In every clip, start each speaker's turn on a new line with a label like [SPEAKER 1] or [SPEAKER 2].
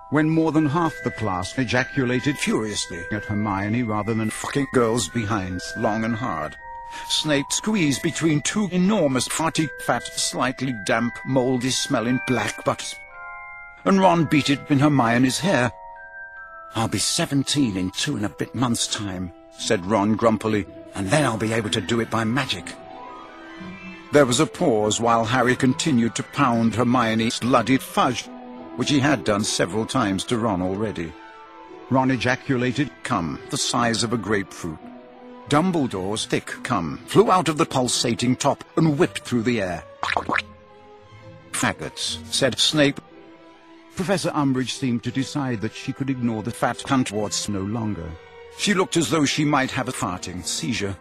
[SPEAKER 1] when more than half the class ejaculated furiously at Hermione rather than fucking girls behind long and hard. Snape squeezed between two enormous farty, fat, slightly damp, mouldy-smelling black butts, and Ron beat it in Hermione's hair. "I'll be 17 in 2 and a bit months' time," said Ron grumpily, "and then I'll be able to do it by magic." There was a pause while Harry continued to pound Hermione's bloodied fudge, which he had done several times to Ron already. Ron ejaculated cum the size of a grapefruit. Dumbledore's thick cum flew out of the pulsating top and whipped through the air. "Faggots," said Snape. Professor Umbridge seemed to decide that she could ignore the fat cuntwarts no longer. She looked as though she might have a farting seizure.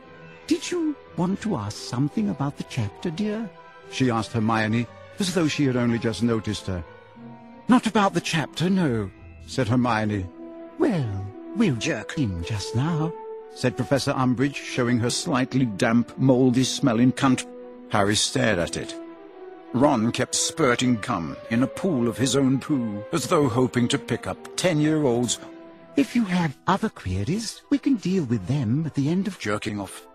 [SPEAKER 2] "Did you want to ask something about the chapter, dear?"
[SPEAKER 1] she asked Hermione, as though she had only just noticed her. "Not about the chapter, no," said Hermione.
[SPEAKER 2] "Well, we'll jerk him just now,"
[SPEAKER 1] said Professor Umbridge, showing her slightly damp, mouldy-smelling cunt. Harry stared at it. Ron kept spurting cum in a pool of his own poo, as though hoping to pick up 10-year-olds.
[SPEAKER 2] "If you have other queries, we can deal with them at the end of
[SPEAKER 1] jerking off."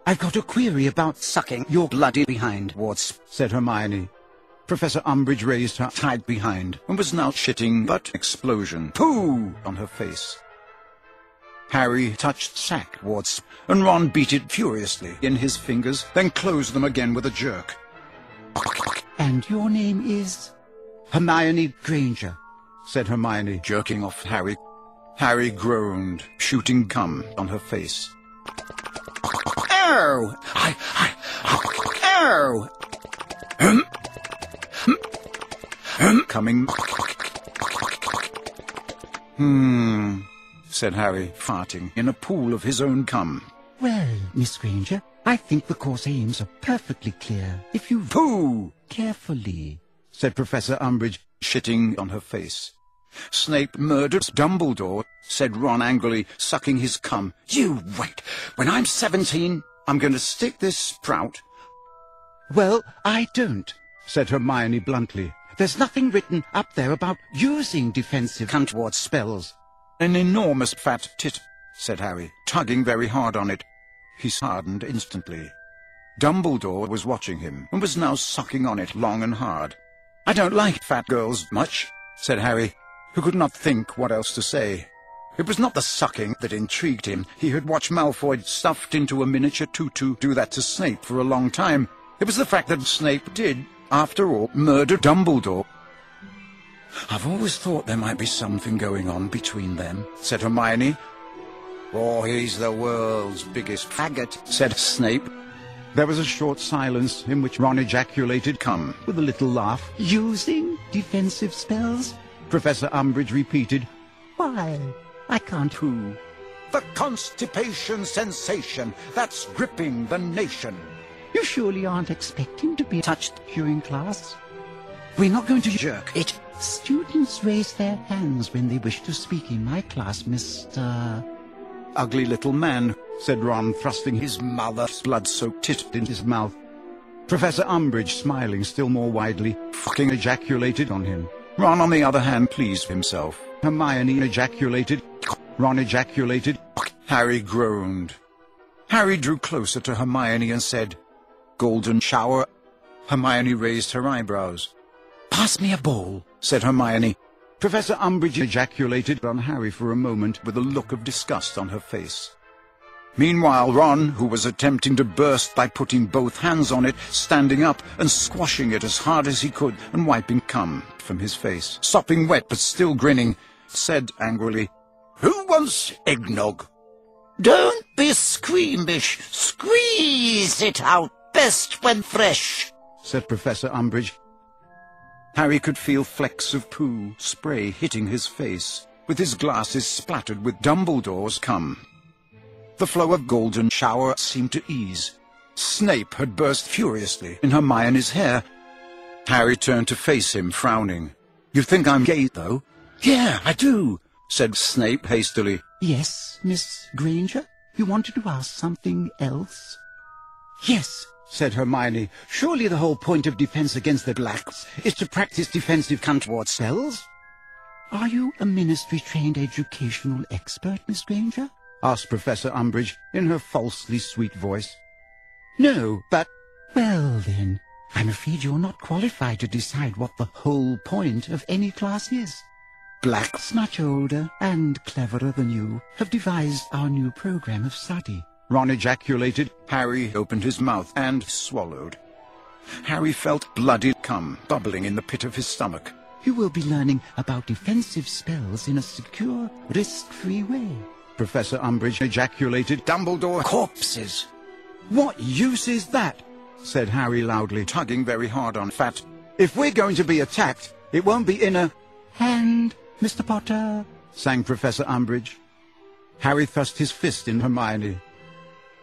[SPEAKER 2] "I've got a query about sucking your bloody behind, Warts,"
[SPEAKER 1] said Hermione. Professor Umbridge raised her tight behind and was now shitting butt explosion poo on her face. Harry touched sack warts, and Ron beat it furiously in his fingers, then closed them again with a jerk.
[SPEAKER 2] "And your name is?"
[SPEAKER 1] "Hermione Granger," said Hermione, jerking off Harry. Harry groaned, shooting cum on her face.
[SPEAKER 2] "Ow! Ow!"
[SPEAKER 1] Coming. Said Harry, farting in a pool of his own cum.
[SPEAKER 2] "Well, Miss Granger, I think the course aims are perfectly clear. If you
[SPEAKER 1] poo
[SPEAKER 2] carefully,"
[SPEAKER 1] said Professor Umbridge, shitting on her face. "Snape murders Dumbledore," said Ron angrily, sucking his cum. "You wait. When I'm 17, I'm going to stick this sprout."
[SPEAKER 2] "Well, I don't,"
[SPEAKER 1] said Hermione bluntly.
[SPEAKER 2] "There's nothing written up there about using defensive cuntwort spells."
[SPEAKER 1] "An enormous fat tit," said Harry, tugging very hard on it. He hardened instantly. Dumbledore was watching him, and was now sucking on it long and hard. "I don't like fat girls much," said Harry, who could not think what else to say. It was not the sucking that intrigued him. He had watched Malfoy stuffed into a miniature tutu do that to Snape for a long time. It was the fact that Snape did, after all, murder Dumbledore. "I've always thought there might be something going on between them," said Hermione. "Oh, he's the world's biggest faggot," said Snape. There was a short silence in which Ron ejaculated cum with a little laugh.
[SPEAKER 2] "Using defensive spells?"
[SPEAKER 1] Professor Umbridge repeated.
[SPEAKER 2] "Why, I can't who."
[SPEAKER 1] "The constipation sensation that's gripping the nation."
[SPEAKER 2] "You surely aren't expecting to be touched during class?" "We're not going to jerk it." "Students raise their hands when they wish to speak in my class, Mr.
[SPEAKER 1] "Ugly little man," said Ron, thrusting his mother's blood-soaked tit in his mouth. Professor Umbridge, smiling still more widely, fucking ejaculated on him. Ron, on the other hand, pleased himself. Hermione ejaculated. Ron ejaculated. Harry groaned. Harry drew closer to Hermione and said, "Golden shower." Hermione raised her eyebrows. "Pass me a bowl," said Hermione. Professor Umbridge ejaculated on Harry for a moment with a look of disgust on her face. Meanwhile, Ron, who was attempting to burst by putting both hands on it, standing up and squashing it as hard as he could and wiping cum from his face, sopping wet but still grinning, said angrily, "Who wants eggnog?"
[SPEAKER 3] "Don't be squeamish. Squeeze it out best when fresh,"
[SPEAKER 1] said Professor Umbridge. Harry could feel flecks of poo spray hitting his face, with his glasses splattered with Dumbledore's cum. The flow of golden shower seemed to ease. Snape had burst furiously in Hermione's hair. Harry turned to face him, frowning. "You think I'm gay, though?" "Yeah, I do," said Snape hastily.
[SPEAKER 2] "Yes, Miss Granger? You wanted to ask something else?"
[SPEAKER 1] "Yes," said Hermione. "Surely the whole point of defense against the blacks is to practice defensive cuntwort spells?"
[SPEAKER 2] Are you a ministry-trained educational expert, Miss Granger?
[SPEAKER 1] Asked Professor Umbridge in her falsely sweet voice.
[SPEAKER 2] No, but... Well, then, I'm afraid you're not qualified to decide what the whole point of any class is. Blacks much older and cleverer than you have devised our new program of study.
[SPEAKER 1] Ron ejaculated. Harry opened his mouth and swallowed. Harry felt bloody cum bubbling in the pit of his stomach.
[SPEAKER 2] You will be learning about defensive spells in a secure, risk-free way.
[SPEAKER 1] Professor Umbridge ejaculated.
[SPEAKER 3] Dumbledore corpses.
[SPEAKER 1] What use is that? Said Harry loudly, tugging very hard on Fat. If we're going to be attacked, it won't be in a...
[SPEAKER 2] Hand, Mr. Potter,
[SPEAKER 1] sang Professor Umbridge. Harry thrust his fist in Hermione.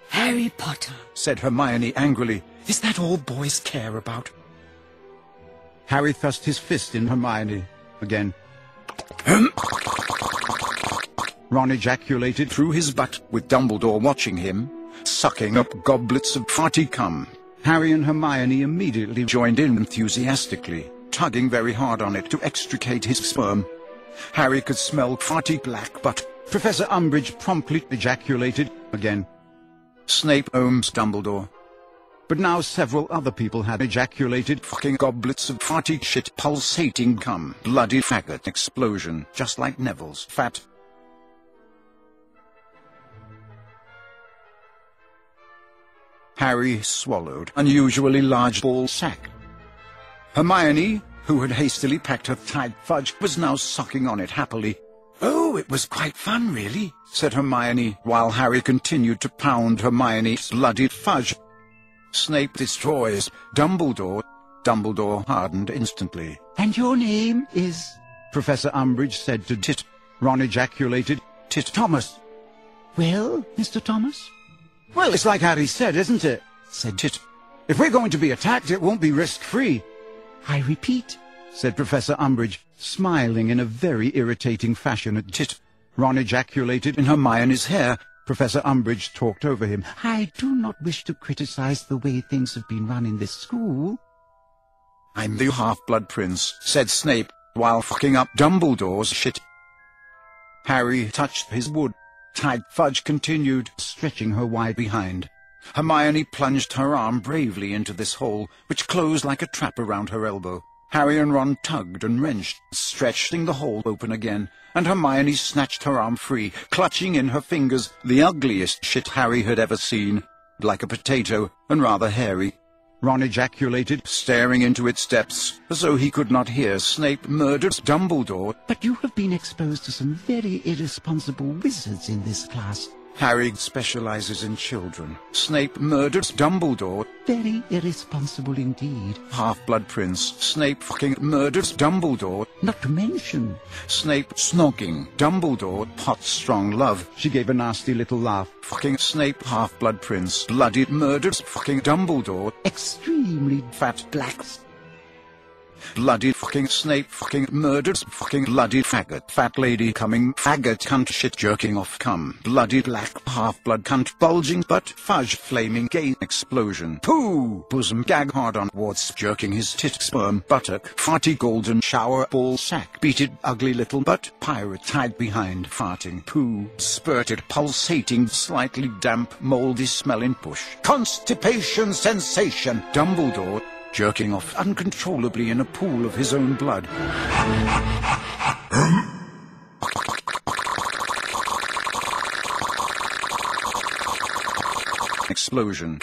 [SPEAKER 3] Harry Potter,
[SPEAKER 1] said Hermione angrily.
[SPEAKER 3] Is that all boys care about?
[SPEAKER 1] Harry thrust his fist in Hermione. Again. Ron ejaculated through his butt, with Dumbledore watching him, sucking up goblets of farty cum. Harry and Hermione immediately joined in enthusiastically, tugging very hard on it to extricate his sperm. Harry could smell farty black butt. Professor Umbridge promptly ejaculated again. Snape owns Dumbledore. But now several other people had ejaculated, fucking goblets of farty shit, pulsating cum, bloody faggot explosion, just like Neville's fat. Harry swallowed unusually large ball sack. Hermione, who had hastily packed her Tide fudge, was now sucking on it happily.
[SPEAKER 3] Oh, it was quite fun, really,
[SPEAKER 1] said Hermione, while Harry continued to pound Hermione's bloody fudge. Snape destroys Dumbledore. Dumbledore hardened instantly.
[SPEAKER 2] And your name is...
[SPEAKER 1] Professor Umbridge said to Tit. Ron ejaculated, Tit Thomas.
[SPEAKER 2] Well, Mr. Thomas?
[SPEAKER 1] Well, it's like Harry said, isn't it? Said Tit. If we're going to be attacked, it won't be risk-free.
[SPEAKER 2] I repeat,
[SPEAKER 1] said Professor Umbridge, smiling in a very irritating fashion at Tit. Ron ejaculated in Hermione's hair. Professor Umbridge talked over him.
[SPEAKER 2] I do not wish to criticize the way things have been run in this school.
[SPEAKER 1] I'm the Half-Blood Prince, said Snape, while fucking up Dumbledore's shit. Harry touched his wood. Tide fudge continued, stretching her wide behind. Hermione plunged her arm bravely into this hole, which closed like a trap around her elbow. Harry and Ron tugged and wrenched, stretching the hole open again, and Hermione snatched her arm free, clutching in her fingers the ugliest shit Harry had ever seen, like a potato and rather hairy. Ron ejaculated, staring into its depths, as though he could not hear Snape murdered Dumbledore.
[SPEAKER 2] But you have been exposed to some very irresponsible wizards in this class.
[SPEAKER 1] Harry specializes in children. Snape murdered Dumbledore.
[SPEAKER 2] Very irresponsible indeed.
[SPEAKER 1] Half-Blood Prince. Snape fucking murders Dumbledore.
[SPEAKER 2] Not to mention...
[SPEAKER 1] Snape snogging Dumbledore. Hot, strong love. She gave a nasty little laugh. Fucking Snape, Half-Blood Prince. Bloody murders fucking Dumbledore.
[SPEAKER 2] Extremely
[SPEAKER 1] fat blacks. Bloody fucking Snape fucking murders fucking bloody faggot fat lady coming faggot cunt shit jerking off cum bloody black half-blood cunt bulging butt fudge flaming gay explosion poo bosom gag hard on warts jerking his tit sperm buttock farty golden shower ball sack beated ugly little butt pirate tied behind farting poo spurted pulsating slightly damp moldy smelling push constipation sensation Dumbledore jerking off uncontrollably in a pool of his own blood. Explosion.